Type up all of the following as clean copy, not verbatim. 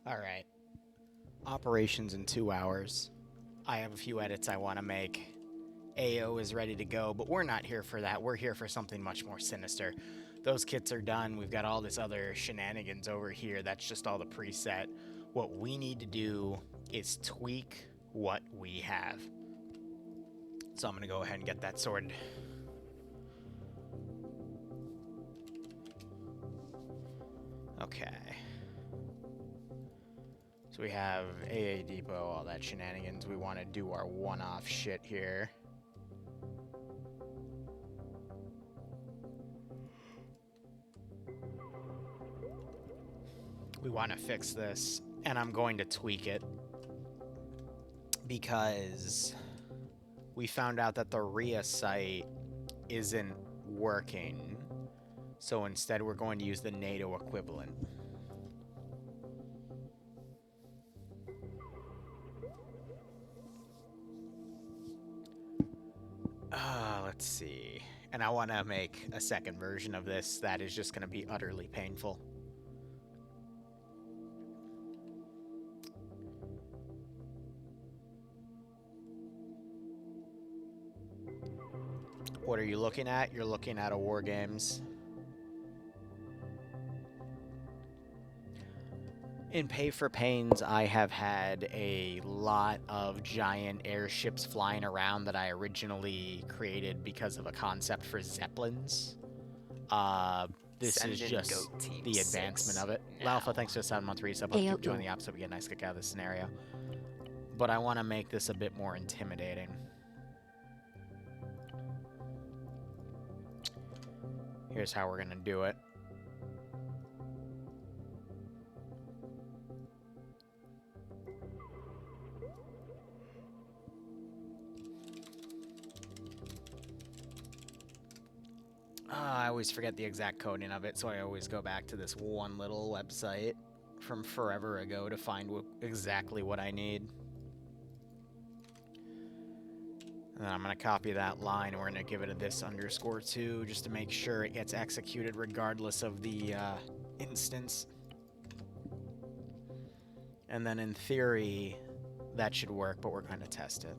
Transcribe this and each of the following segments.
Alright. Operations in 2 hours. I have a few edits I want to make. AO is ready to go, but we're not here for that. We're here for something much more sinister. Those kits are done. We've got all this other shenanigans over here. That's just all the preset. What we need to do is tweak what we have. So I'm going to go ahead and get that sorted. Okay. So we have AA Depot, all that shenanigans. We want to do our one-off shit here. We want to fix this, and I'm going to tweak it because we found out that the RIA site isn't working. So instead, we're going to use the NATO equivalent. Let's see. And I want to make a second version of this that is just going to be utterly painful. What are you looking at? You're looking at a Wargames. In Pay4CamPAINs, I have had a lot of giant airships flying around that I originally created because of a concept for Zeppelins. This is just the advancement of it. Lalfa, thanks for the 7-month resub. I'll keep joining the opposite. We get a nice kick out of this scenario. But I want to make this a bit more intimidating. Here's how we're going to do it. I always forget the exact coding of it, so I always go back to this one little website from forever ago to find exactly what I need. And then I'm going to copy that line, and we're going to give it a this_2 just to make sure it gets executed regardless of the instance. And then in theory, that should work, but we're going to test it.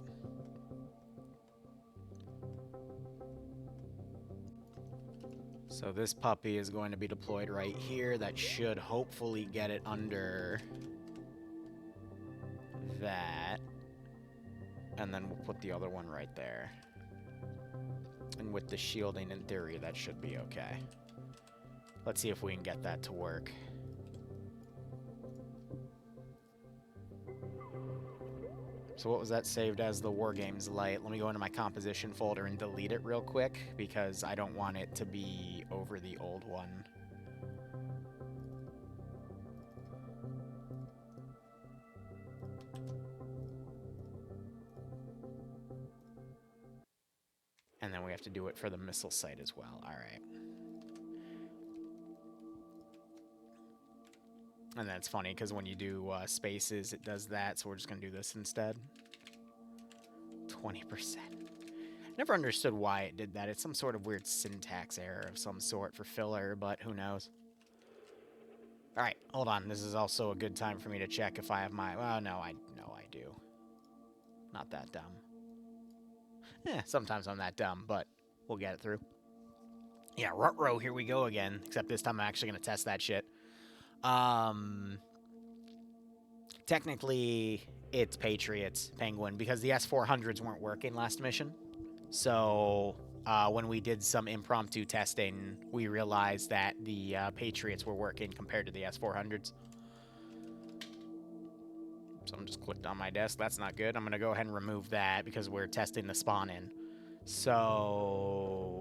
So this puppy is going to be deployed right here. That should hopefully get it under that. And then we'll put the other one right there. And with the shielding, in theory, that should be okay. Let's see if we can get that to work. So what was that saved as? The Wargames light. Let me go into my composition folder and delete it real quick, because I don't want it to be over the old one. And then we have to do it for the missile site as well. All right. And that's funny, because when you do spaces, it does that, so we're just going to do this instead. 20%. Never understood why it did that. It's some sort of weird syntax error of some sort for filler, but who knows. All right, hold on. This is also a good time for me to check if I have my... Well, no, I do. Not that dumb. Sometimes I'm that dumb, but we'll get it through. Yeah, Rutrow, here we go again. Except this time I'm actually going to test that shit. Technically, it's Patriots, Penguin, because the S-400s weren't working last mission. So, when we did some impromptu testing, we realized that the Patriots were working compared to the S-400s. Someone just clicked on my desk. That's not good. I'm going to go ahead and remove that because we're testing the spawn in. So,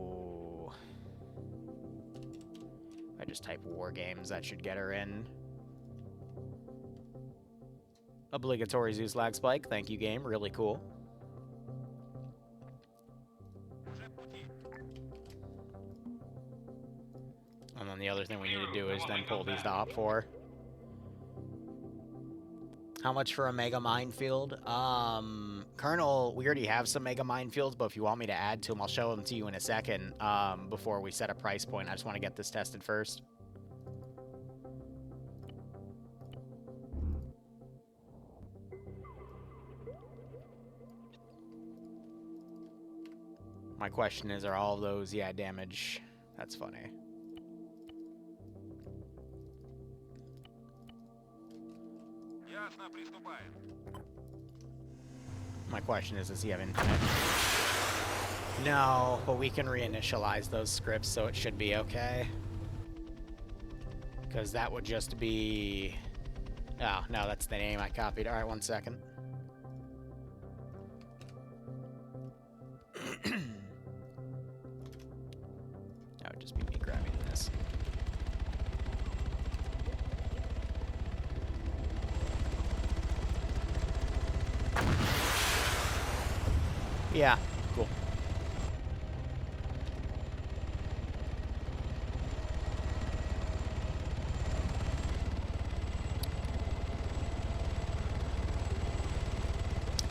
if I just type Wargames, that should get her in. Obligatory Zeus lag spike. Thank you, game. Really cool. And then the other thing we need to do is then pull these to Op4. How much for a Mega Minefield? Colonel, we already have some Mega Minefields, but if you want me to add to them, I'll show them to you in a second before we set a price point. I just want to get this tested first. My question is, are all of those, yeah, damage? That's funny. My question is, does he have infinite? No, but we can reinitialize those scripts, so it should be okay. Because that would just be... Oh, no, that's the name I copied. All right, 1 second. That would just be me grabbing this. Yeah, cool.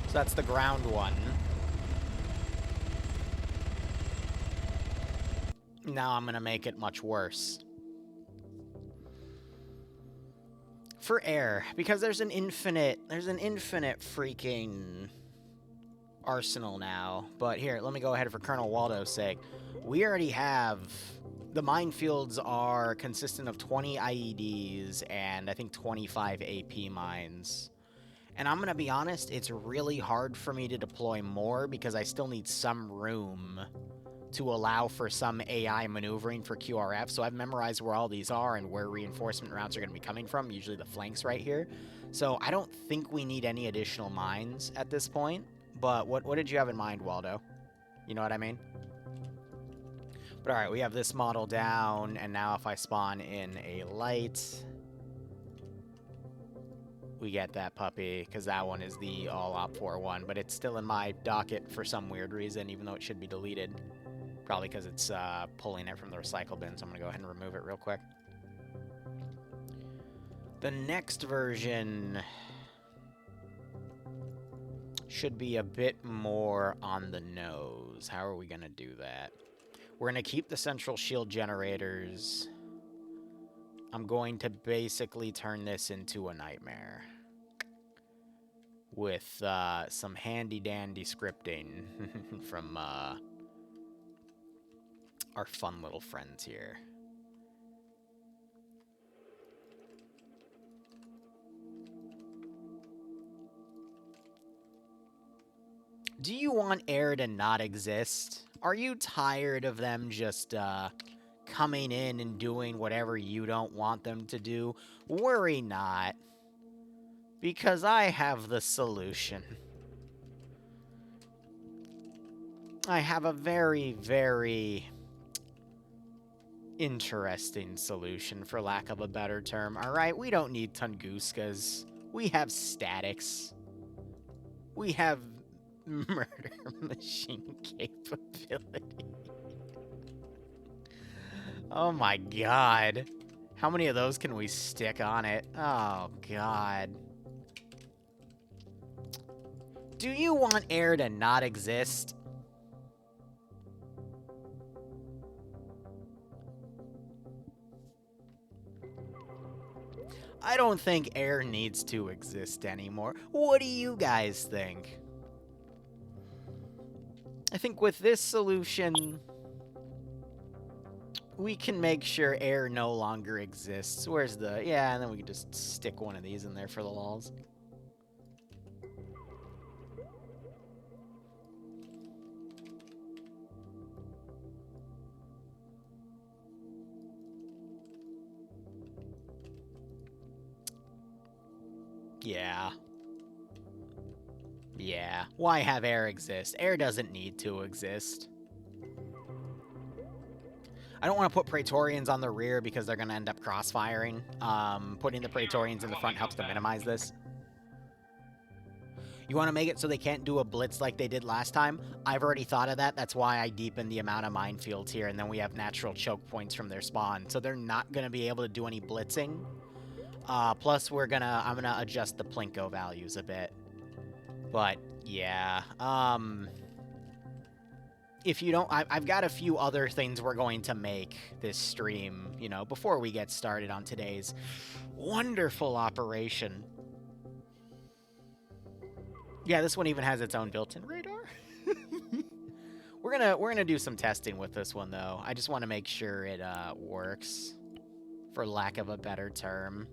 So that's the ground one. Now I'm gonna make it much worse. For air, because there's an infinite freaking arsenal now. But here, let me go ahead for Colonel Waldo's sake. We already have... The minefields are consistent of 20 IEDs and I think 25 AP mines. And I'm going to be honest, it's really hard for me to deploy more because I still need some room to allow for some AI maneuvering for QRF. So I've memorized where all these are and where reinforcement routes are going to be coming from, usually the flanks right here. So I don't think we need any additional mines at this point. But what did you have in mind, Waldo? You know what I mean? But alright, we have this model down, and now if I spawn in a light... we get that puppy, because that one is the all-op-4 one, but it's still in my docket for some weird reason, even though it should be deleted. Probably because it's pulling it from the recycle bin, so I'm going to go ahead and remove it real quick. The next version should be a bit more on the nose. How are we going to do that? We're going to keep the central shield generators. I'm going to basically turn this into a nightmare with some handy-dandy scripting from our fun little friends here. Do you want air to not exist? Are you tired of them just coming in and doing whatever you don't want them to do? Worry not, because I have the solution. I have a very, very interesting solution, for lack of a better term. Alright, we don't need Tunguskas. We have statics. We have murder machine capability. Oh my god. How many of those can we stick on it? Oh god. Do you want air to not exist? I don't think air needs to exist anymore. What do you guys think? I think with this solution, we can make sure air no longer exists. Where's the... yeah, and then we can just stick one of these in there for the lulz. Yeah. Yeah. Why have air exist? Air doesn't need to exist. I don't want to put Praetorians on the rear because they're going to end up crossfiring. Putting the Praetorians in the front helps to minimize this. You want to make it so they can't do a blitz like they did last time? I've already thought of that. That's why I deepen the amount of minefields here, and then we have natural choke points from their spawn. So they're not going to be able to do any blitzing. Plus, I'm gonna adjust the Plinko values a bit. But, yeah. If you don't... I've got a few other things we're going to make this stream, you know, before we get started on today's wonderful operation. Yeah, this one even has its own built-in radar. We're gonna do some testing with this one though. I just want to make sure it works, for lack of a better term.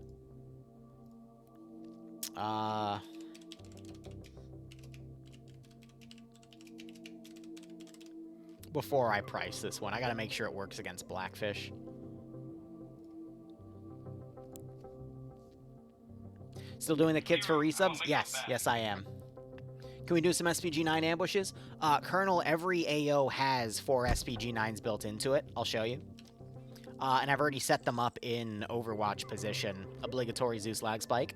Before I price this one, I gotta make sure it works against Blackfish. Still doing the kits for resubs? Yes, yes I am. Can we do some SPG-9 ambushes? Colonel, every AO has 4 SPG-9s built into it. I'll show you. And I've already set them up in Overwatch position. Obligatory Zeus lag spike.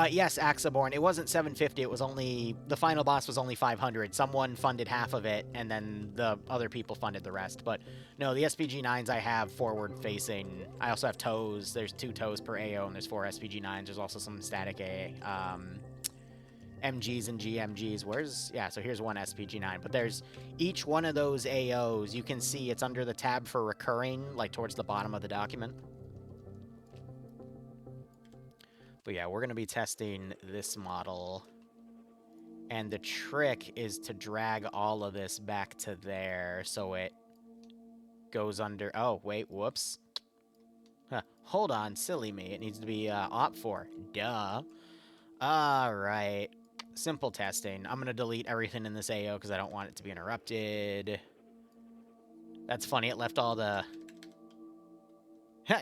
Yes, Axaborn. It wasn't 750. It was only... The final boss was only 500. Someone funded half of it, and then the other people funded the rest. But, no, the SPG-9s I have forward-facing. I also have toes. There's 2 toes per AO, and there's 4 SPG-9s. There's also some static MGs and GMGs. Where's... Yeah, so here's one SPG-9. But there's... Each one of those AOs, you can see it's under the tab for recurring, like towards the bottom of the document. But yeah, we're going to be testing this model. And the trick is to drag all of this back to there so it goes under... Oh, wait, whoops. Huh, hold on, silly me. It needs to be op4. Duh. Alright. Simple testing. I'm going to delete everything in this AO because I don't want it to be interrupted. That's funny, it left all the...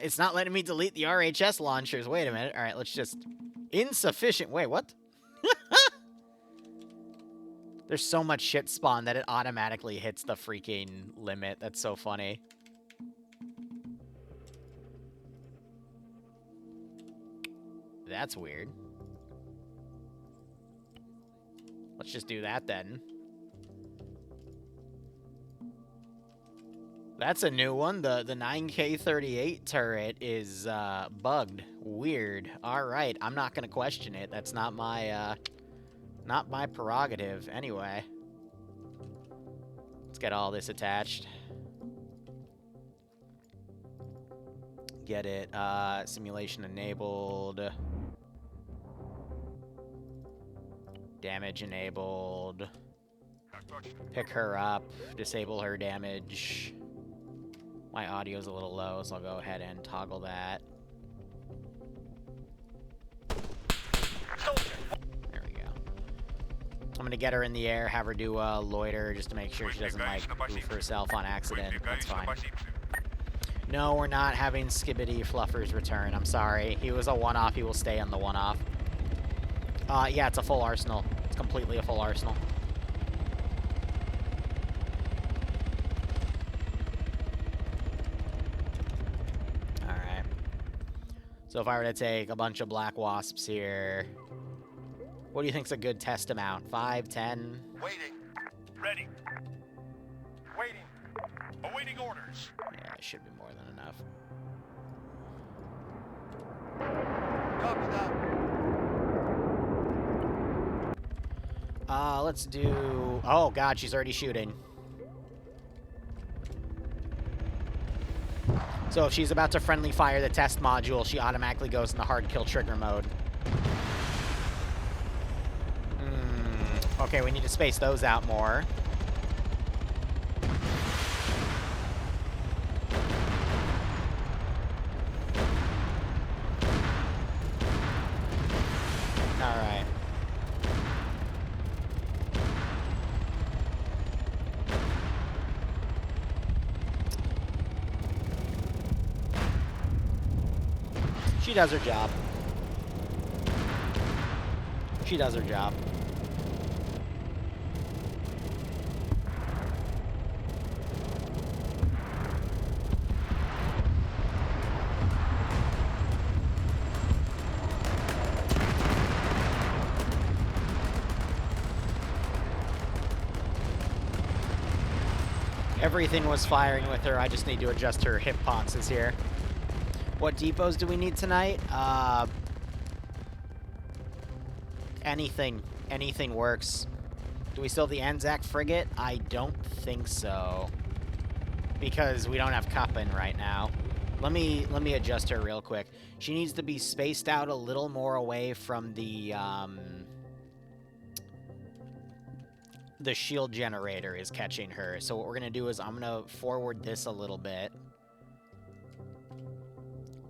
It's not letting me delete the RHS launchers. Wait a minute. All right, let's just... Insufficient. Wait, what? There's so much shit spawn that it automatically hits the freaking limit. That's so funny. That's weird. Let's just do that then. That's a new one. The 9K38 turret is bugged. Weird. All right, I'm not gonna question it. That's not my prerogative. Anyway, let's get all this attached. Get it simulation enabled. Damage enabled. Pick her up. Disable her damage. My audio's a little low, so I'll go ahead and toggle that. There we go. I'm gonna get her in the air, have her do a loiter just to make sure she doesn't, like, goof herself on accident. That's fine. No, we're not having Skibbity Fluffer's return. I'm sorry. He was a one-off. He will stay on the one-off. Yeah, it's a full arsenal. It's completely a full arsenal. So if I were to take a bunch of black wasps here, what do you think's a good test amount? 5, 10? Waiting. Ready. Waiting. Awaiting orders. Yeah, it should be more than enough. Copy that. Let's do... Oh, God, she's already shooting. So if she's about to friendly fire the test module, she automatically goes in the hard kill trigger mode. Okay, we need to space those out more. Alright. She does her job. She does her job. Everything was firing with her. I just need to adjust her hip boxes here. What depots do we need tonight? Anything. Anything works. Do we still have the Anzac frigate? I don't think so. Because we don't have Cuppin right now. Let me adjust her real quick. She needs to be spaced out a little more away from the shield generator is catching her. So what we're gonna do is I'm gonna forward this a little bit.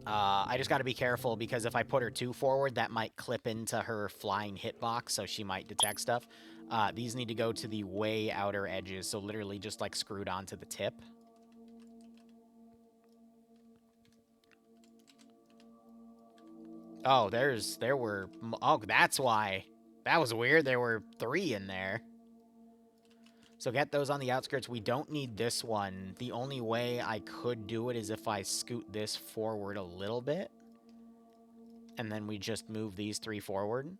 I just gotta be careful because if I put her too forward, that might clip into her flying hitbox, so she might detect stuff. These need to go to the way outer edges, so literally just like screwed onto the tip. Oh, oh, that's why. That was weird. There were 3 in there. So get those on the outskirts. We don't need this one. The only way I could do it is if I scoot this forward a little bit. And then we just move these 3 forward.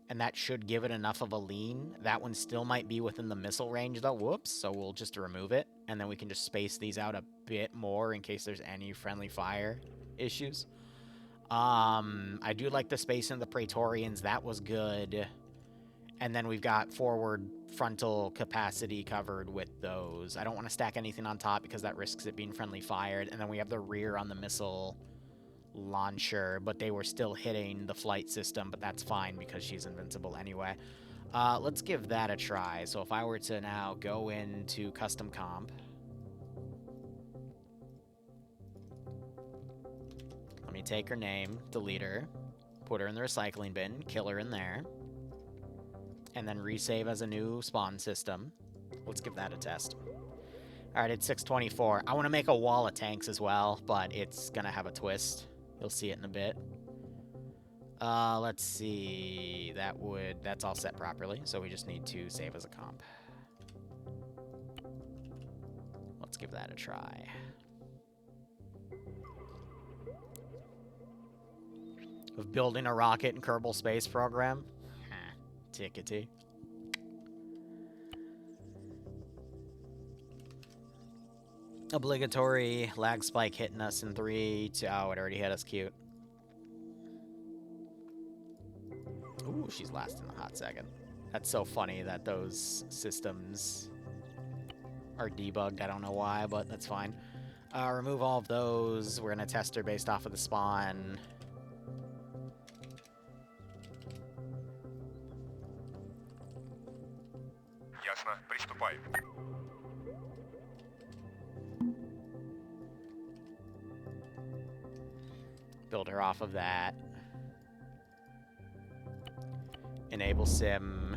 And that should give it enough of a lean. That one still might be within the missile range, though. Whoops. So we'll just remove it. And then we can just space these out a bit more in case there's any friendly fire issues. I do like the space in the Praetorians. That was good. And then we've got forward frontal capacity covered with those. I don't want to stack anything on top because that risks it being friendly fired. And then we have the rear on the missile launcher, but they were still hitting the flight system, but that's fine because she's invincible anyway. Let's give that a try. So if I were to now go into custom comp. Let me take her name, delete her, put her in the recycling bin, kill her in there. And then resave as a new spawn system. Let's give that a test. All right, it's 624. I want to make a wall of tanks as well, but it's going to have a twist. You'll see it in a bit. Let's see. That's all set properly, so we just need to save as a comp. Let's give that a try. Of building a rocket in Kerbal Space Program. Tickety. Obligatory lag spike hitting us in 3, 2. Oh, it already hit us. Cute. Ooh, she's lasting a hot second. That's so funny that those systems are debugged. I don't know why, but that's fine. Remove all of those. We're going to test her based off of the spawn. Ясно. Приступай. Build her off of that. Enable sim.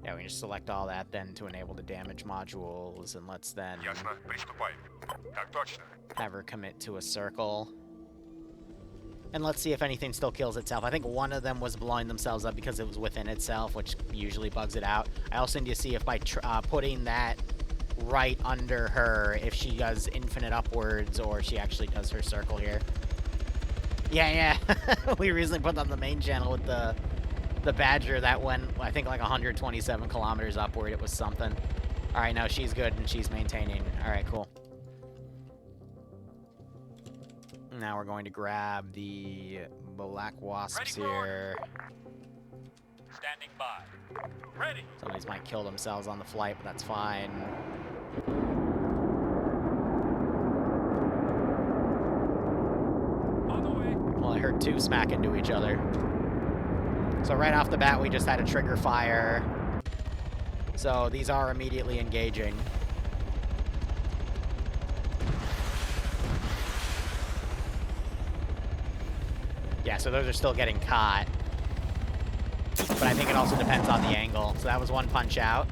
Yeah, we can just select all that then to enable the damage modules, and let's then Ясно. Приступай. Так точно. have her commit to a circle. And let's see if anything still kills itself. I think one of them was blowing themselves up because it was within itself, which usually bugs it out. I also need to see if by putting that right under her, if she does infinite upwards or she actually does her circle here. Yeah. We recently put on the main channel with the Badger that went, I think, like 127 kilometers upward. It was something. All right, no, she's good and she's maintaining. All right, cool. Now we're going to grab the Black Wasps here. Standing by. Ready. Some of these might kill themselves on the flight, but that's fine. On the way. Well, I heard 2 smack into each other. So right off the bat, we just had a trigger fire. So these are immediately engaging. Yeah, so those are still getting caught. But I think it also depends on the angle. So that was one punch out.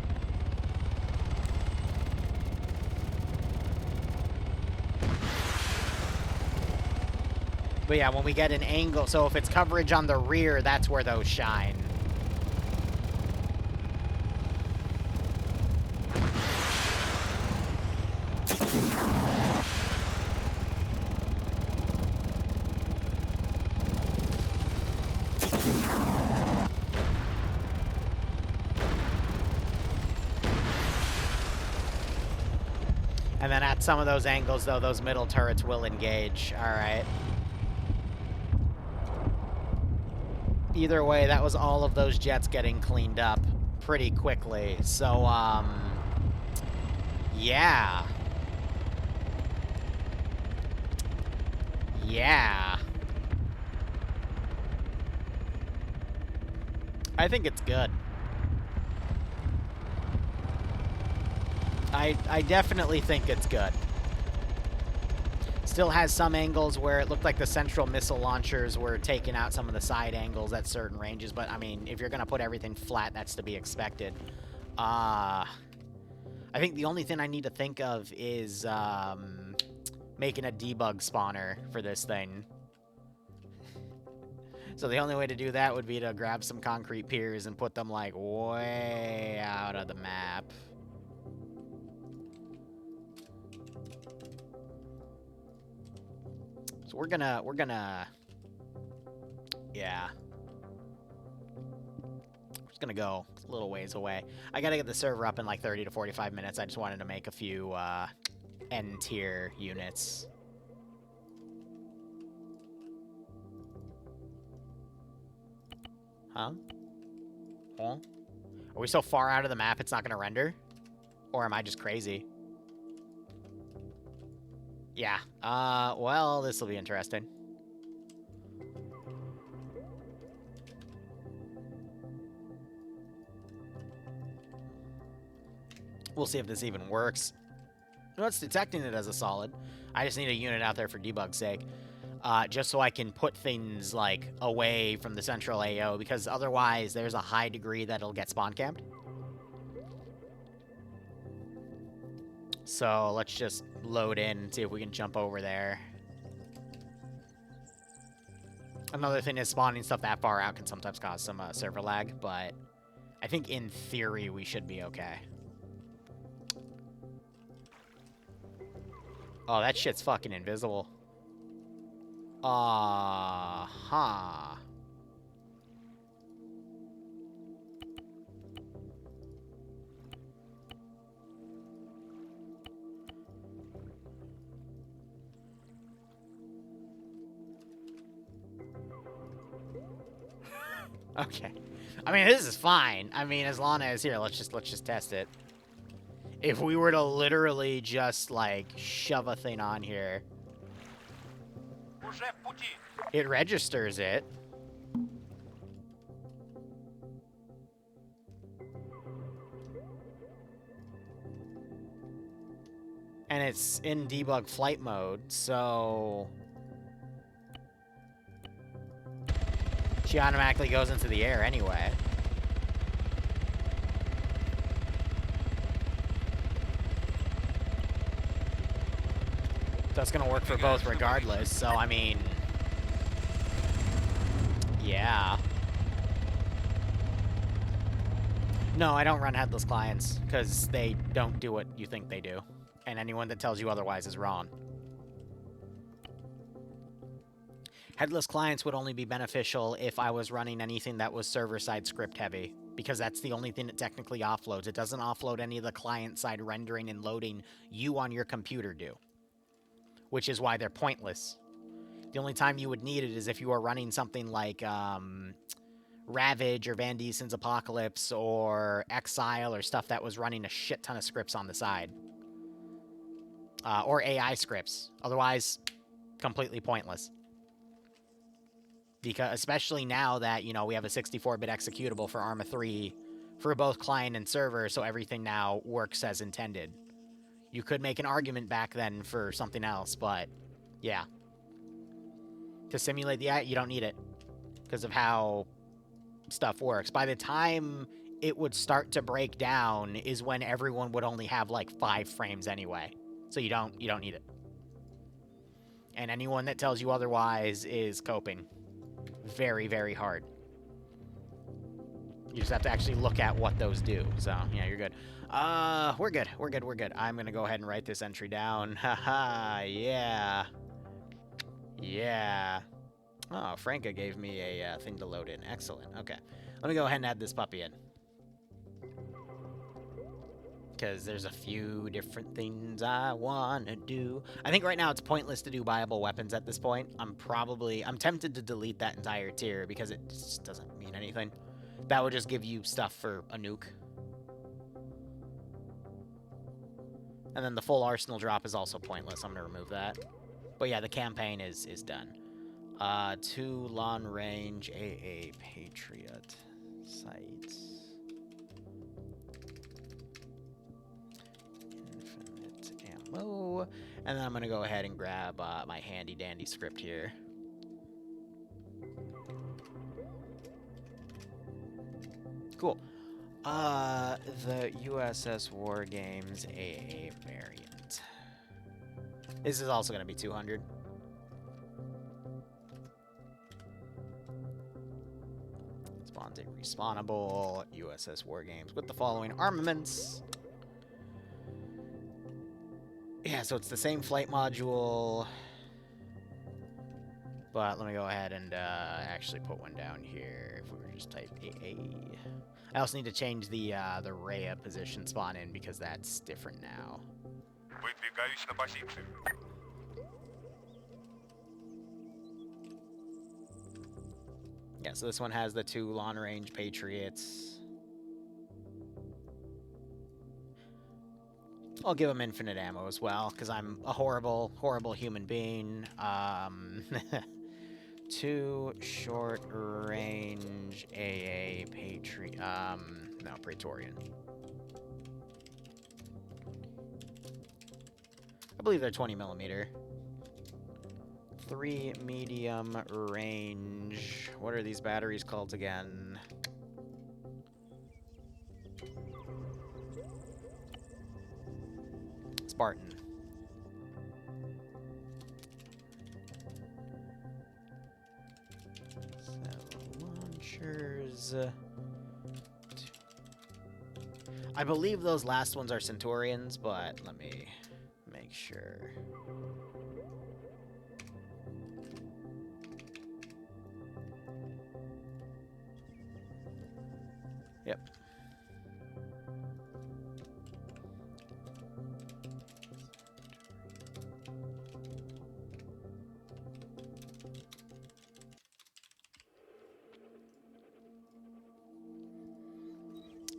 But yeah, when we get an angle, so if it's coverage on the rear, that's where those shine. And then at some of those angles, though, those middle turrets will engage. All right. Either way, that was all of those jets getting cleaned up pretty quickly. So, yeah. Yeah. I think it's good. I definitely think it's good. Still has some angles where it looked like the central missile launchers were taking out some of the side angles at certain ranges, but I mean, if you're going to put everything flat, that's to be expected. I think the only thing I need to think of is making a debug spawner for this thing. So the only way to do that would be to grab some concrete piers and put them, like, way out of the map. So we're gonna, yeah. We're just gonna go a little ways away. I gotta get the server up in like 30 to 45 minutes. I just wanted to make a few, N-tier units. Huh? Huh? Are we so far out of the map it's not gonna render? Or am I just crazy? Yeah. Well, this will be interesting. We'll see if this even works. No, it's detecting it as a solid. I just need a unit out there for debug's sake. Just so I can put things, like, away from the central AO, because otherwise there's a high degree that it'll get spawn camped. So let's just load in and see if we can jump over there. Another thing is spawning stuff that far out can sometimes cause some server lag, but I think in theory we should be okay. Oh, that shit's fucking invisible. Uh-huh. Okay. I mean, this is fine. I mean, as long as, here, let's just test it. If we were to literally just, like, shove a thing on here, it registers it. And it's in debug flight mode, so she automatically goes into the air anyway. That's gonna work for both regardless, so I mean, yeah. No, I don't run headless clients, because they don't do what you think they do. And anyone that tells you otherwise is wrong. Headless clients would only be beneficial if I was running anything that was server-side script heavy, because that's the only thing that technically offloads. It doesn't offload any of the client-side rendering and loading you on your computer do, which is why they're pointless. The only time you would need it is if you are running something like Ravage or Van Diesen's Apocalypse or Exile or stuff that was running a shit ton of scripts on the side. Or AI scripts. Otherwise, completely pointless. Because, especially now that, you know, we have a 64-bit executable for Arma 3 for both client and server, so everything now works as intended. You could make an argument back then for something else, but yeah. To simulate the AI, you don't need it because of how stuff works. By the time it would start to break down is when everyone would only have like 5 frames anyway. So you don't need it. And anyone that tells you otherwise is coping very, very hard. You just have to actually look at what those do. So, yeah, you're good. We're good. We're good. We're good. I'm going to go ahead and write this entry down. Haha, yeah. Yeah. Oh, Franca gave me a thing to load in. Excellent. Okay. Let me go ahead and add this puppy in. Because there's a few different things I want to do. I think right now it's pointless to do viable weapons at this point. I'm tempted to delete that entire tier because it just doesn't mean anything. That would just give you stuff for a nuke. And then the full arsenal drop is also pointless. I'm going to remove that. But yeah, the campaign is done. 2 long-range AA Patriot sites. Infinite ammo. And then I'm going to go ahead and grab my handy-dandy script here. Cool. The USS Wargames AA variant. This is also going to be 200. Spawns a respawnable USS Wargames with the following armaments. Yeah, so it's the same flight module. But let me go ahead and actually put one down here. If we were just type AA. I also need to change the Rhea position spawn in because that's different now. Выдвигаюсь на позицию. Yeah, so this one has the 2 long-range Patriots. I'll give them infinite ammo as well, because I'm a horrible, horrible human being. 2 short-range AA Patriot... no, Praetorian. I believe they're 20 millimeter. 3 medium range. What are these batteries called again? Spartan. Launchers. I believe those last ones are Centurions, but let me make sure. Yep.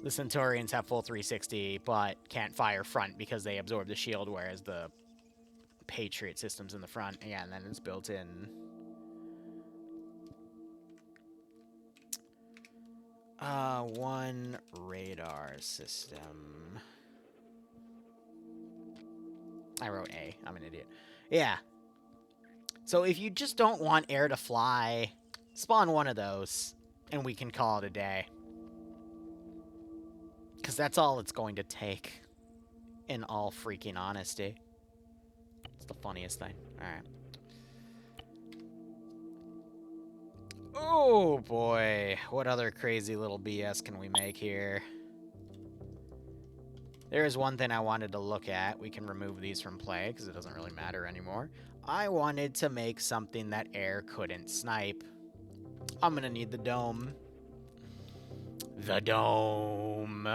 The Centurions have full 360, but can't fire front because they absorb the shield, whereas the Patriot system's in the front. Yeah, and then it's built in. One radar system. I wrote A. I'm an idiot. Yeah. So if you just don't want air to fly, spawn one of those, and we can call it a day. Because that's all it's going to take, in all freaking honesty. It's the funniest thing. Alright. Oh, boy. What other crazy little BS can we make here? There is one thing I wanted to look at. We can remove these from play, because it doesn't really matter anymore. I wanted to make something that air couldn't snipe. I'm going to need the dome. The dome.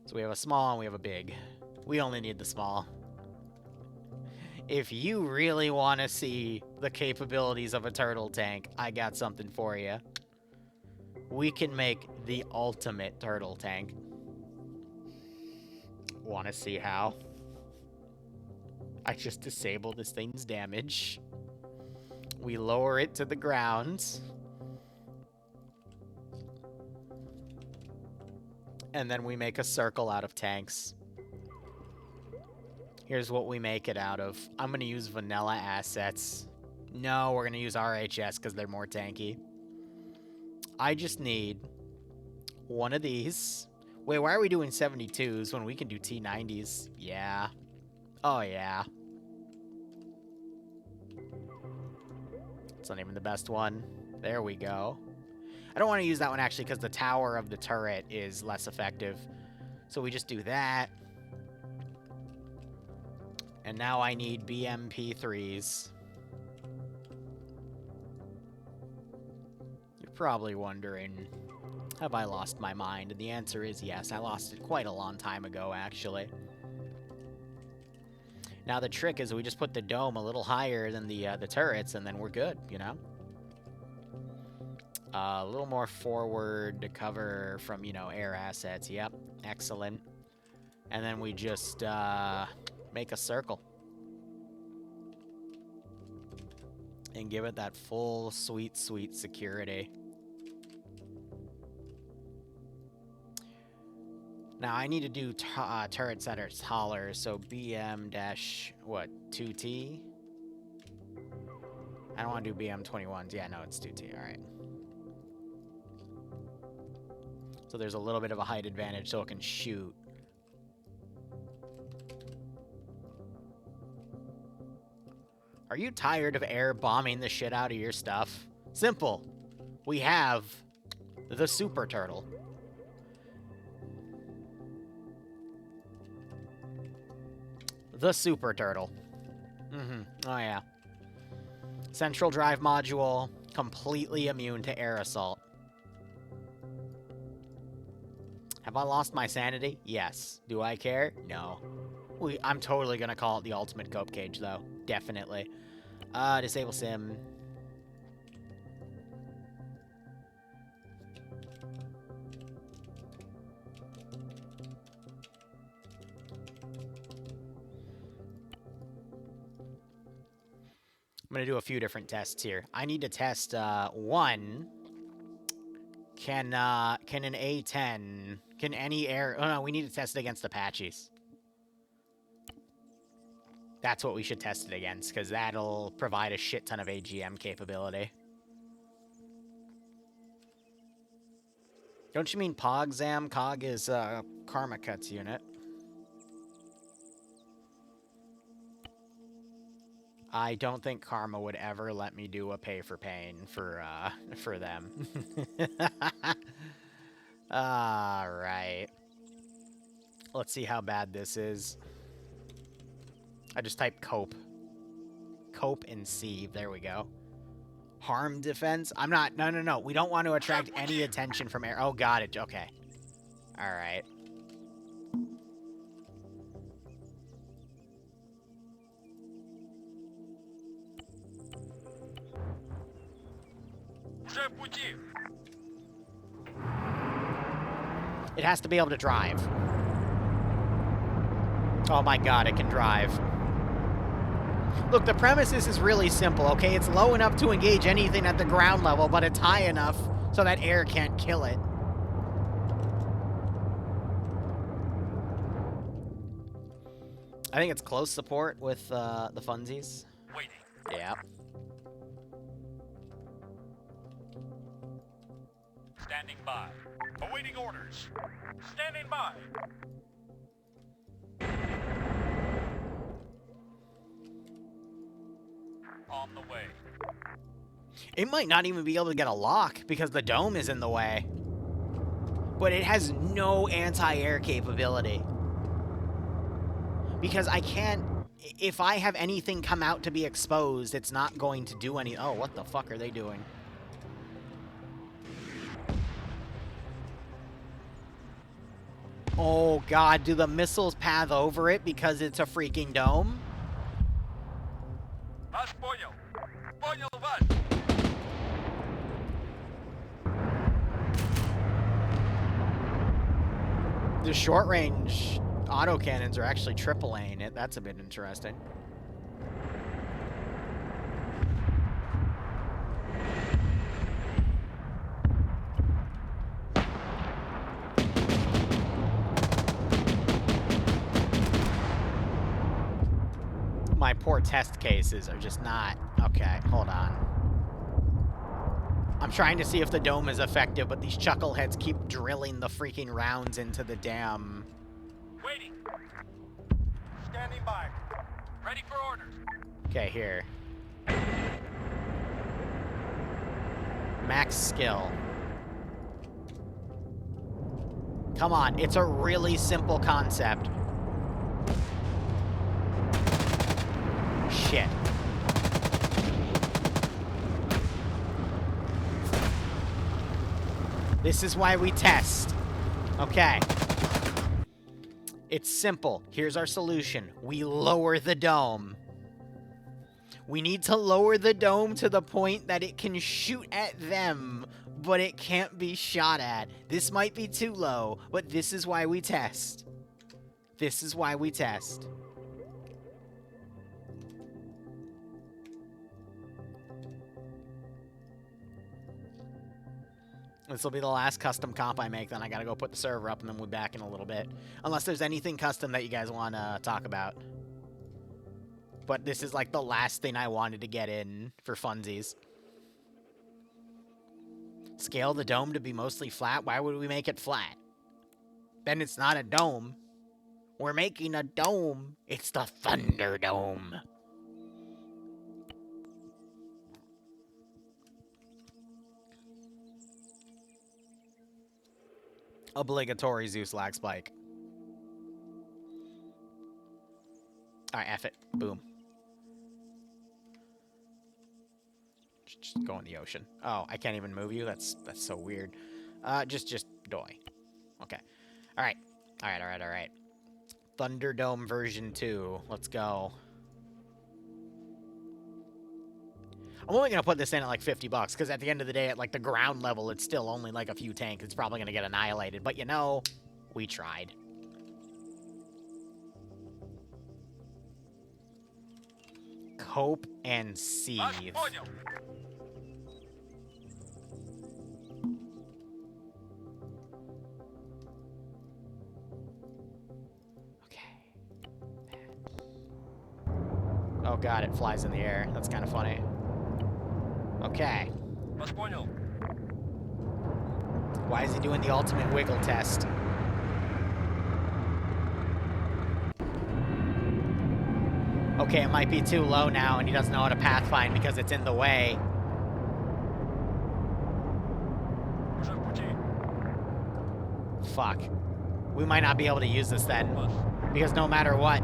So we have a small and we have a big. We only need the small. If you really want to see the capabilities of a turtle tank, I got something for you. We can make the ultimate turtle tank. Want to see how? I just disabled this thing's damage. We lower it to the ground. And then we make a circle out of tanks. Here's what we make it out of. I'm going to use vanilla assets. No, we're going to use RHS because they're more tanky. I just need one of these. Wait, why are we doing 72s when we can do T90s? Yeah. Oh, yeah. It's not even the best one. There we go. I don't want to use that one, actually, because the tower of the turret is less effective. So we just do that. And now I need BMP3s. You're probably wondering, have I lost my mind? And the answer is yes. I lost it quite a long time ago, actually. Now the trick is we just put the dome a little higher than the turrets, and then we're good, you know? A little more forward to cover from, you know, air assets. Yep, excellent. And then we just make a circle. And give it that full, sweet, sweet security. Now, I need to do turrets that are taller, so BM dash, what, 2T? I don't want to do BM 21s. Yeah, no, it's 2T, all right. So there's a little bit of a height advantage so it can shoot. Are you tired of air bombing the shit out of your stuff? Simple. We have the super turtle. The super turtle. Oh, yeah. Central drive module, completely immune to air assault. Have I lost my sanity? Yes. Do I care? No. I'm totally gonna call it the ultimate cope cage, though. Definitely. Disable sim. I'm gonna do a few different tests here. I need to test, one. Can an A10... Can any air... Oh, no, we need to test it against Apaches. That's what we should test it against, because that'll provide a shit ton of AGM capability. Don't you mean POG, Zam? COG is, Karma Cuts unit. I don't think Karma would ever let me do a Pay4CamPAIN for them. Alright. Let's see how bad this is. I just typed cope. Cope and sieve. There we go. Harm defense? I'm not... No. We don't want to attract any attention from air. Oh, got it. Okay. Alright. It has to be able to drive. Oh my god, it can drive. Look, the premise is really simple, okay? It's low enough to engage anything at the ground level, but it's high enough so that air can't kill it. I think it's close support with the funsies. Waiting. Yeah. Standing by. Awaiting orders. Standing by. On the way. It might not even be able to get a lock because the dome is in the way. But it has no anti-air capability. Because I can't... If I have anything come out to be exposed, it's not going to do any... Oh, what the fuck are they doing? Oh, God. Do the missiles path over it because it's a freaking dome? Vas pollo. Pollo vas. The short-range autocannons are actually triple-Aing it. That's a bit interesting. My poor test cases are just not... Okay, hold on. I'm trying to see if the dome is effective, but these chuckleheads keep drilling the freaking rounds into the damn... Waiting. Standing by. Ready for orders. Okay, here. Max skill. Come on, it's a really simple concept. Shit. This is why we test. Okay. It's simple. Here's our solution. We lower the dome. We need to lower the dome to the point that it can shoot at them, but it can't be shot at. This might be too low, but this is why we test. This is why we test. This will be the last custom comp I make, then I gotta go put the server up, and then we'll be back in a little bit. Unless there's anything custom that you guys want to talk about. But this is like the last thing I wanted to get in for funsies. Scale the dome to be mostly flat? Why would we make it flat? Then it's not a dome. We're making a dome. It's the Thunderdome. Obligatory Zeus lag spike. Alright, F it. Boom. Just go in the ocean. Oh, I can't even move you? That's so weird. Just doy. Okay. Alright. Alright. Thunderdome version 2. Let's go. I'm only going to put this in at like 50 bucks, because at the end of the day, at like the ground level, it's still only like a few tanks. It's probably going to get annihilated. But you know, we tried. Cope and seethe. Oh god, it flies in the air. That's kind of funny. Okay. Why is he doing the ultimate wiggle test? Okay, it might be too low now, and he doesn't know how to pathfind because it's in the way. Fuck. We might not be able to use this then, because no matter what...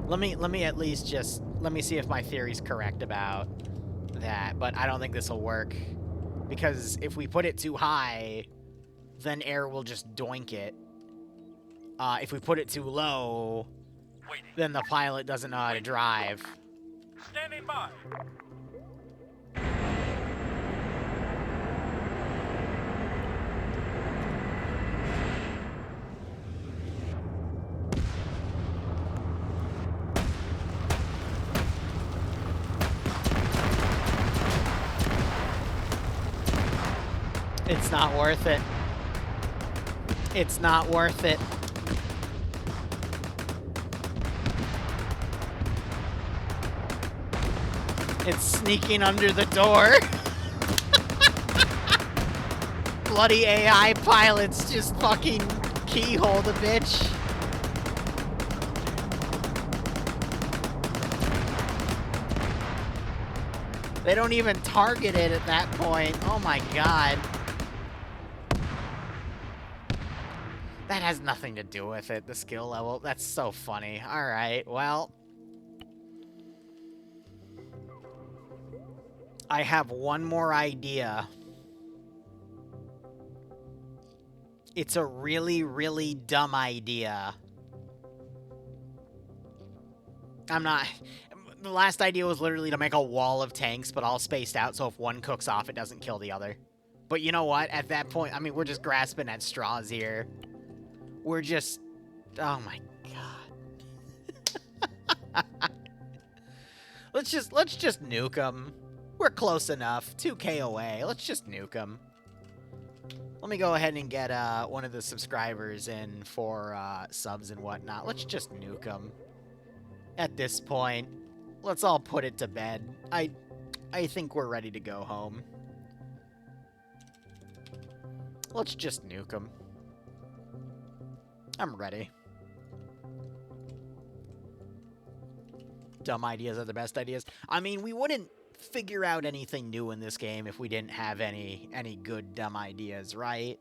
Let me at least just... Let me see if my theory's correct about that, but I don't think this will work. Because if we put it too high, then air will just doink it. If we put it too low, then the pilot doesn't know how to drive. Standing by. It's not worth it. It's not worth it. It's sneaking under the door. Bloody AI pilots just fucking keyhole the bitch. They don't even target it at that point. Oh my god. That has nothing to do with it, the skill level. That's so funny. Alright, well. I have one more idea. It's a really, really dumb idea. I'm not... The last idea was literally to make a wall of tanks, but all spaced out, so if one cooks off, it doesn't kill the other. But you know what? At that point, I mean, we're just grasping at straws here. We're just... Oh my god. Let's just nuke them. We're close enough. 2K away. Let's just nuke them. Let me go ahead and get one of the subscribers in for subs and whatnot. Let's just nuke them. At this point, let's all put it to bed. I think we're ready to go home. Let's just nuke them. I'm ready. Dumb ideas are the best ideas. I mean, we wouldn't figure out anything new in this game if we didn't have any good dumb ideas, right?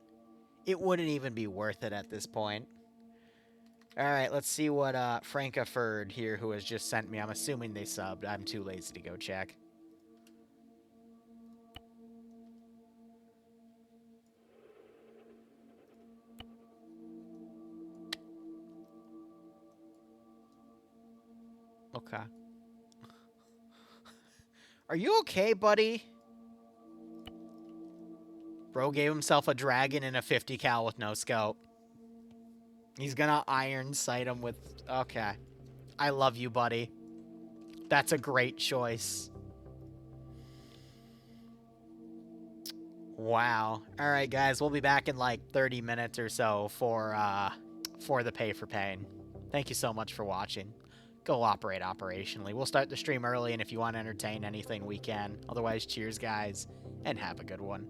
It wouldn't even be worth it at this point. Alright, let's see what Frankaford here, who has just sent me. I'm assuming they subbed. I'm too lazy to go check. Okay. Are you okay, buddy? Bro gave himself a dragon and a 50 cal with no scope. He's gonna iron sight him with... Okay. I love you, buddy. That's a great choice. Wow. All right, guys. We'll be back in like 30 minutes or so for the Pay for Pain. Thank you so much for watching. Go operate operationally. We'll start the stream early, and if you want to entertain anything, we can. Otherwise, cheers, guys, and have a good one.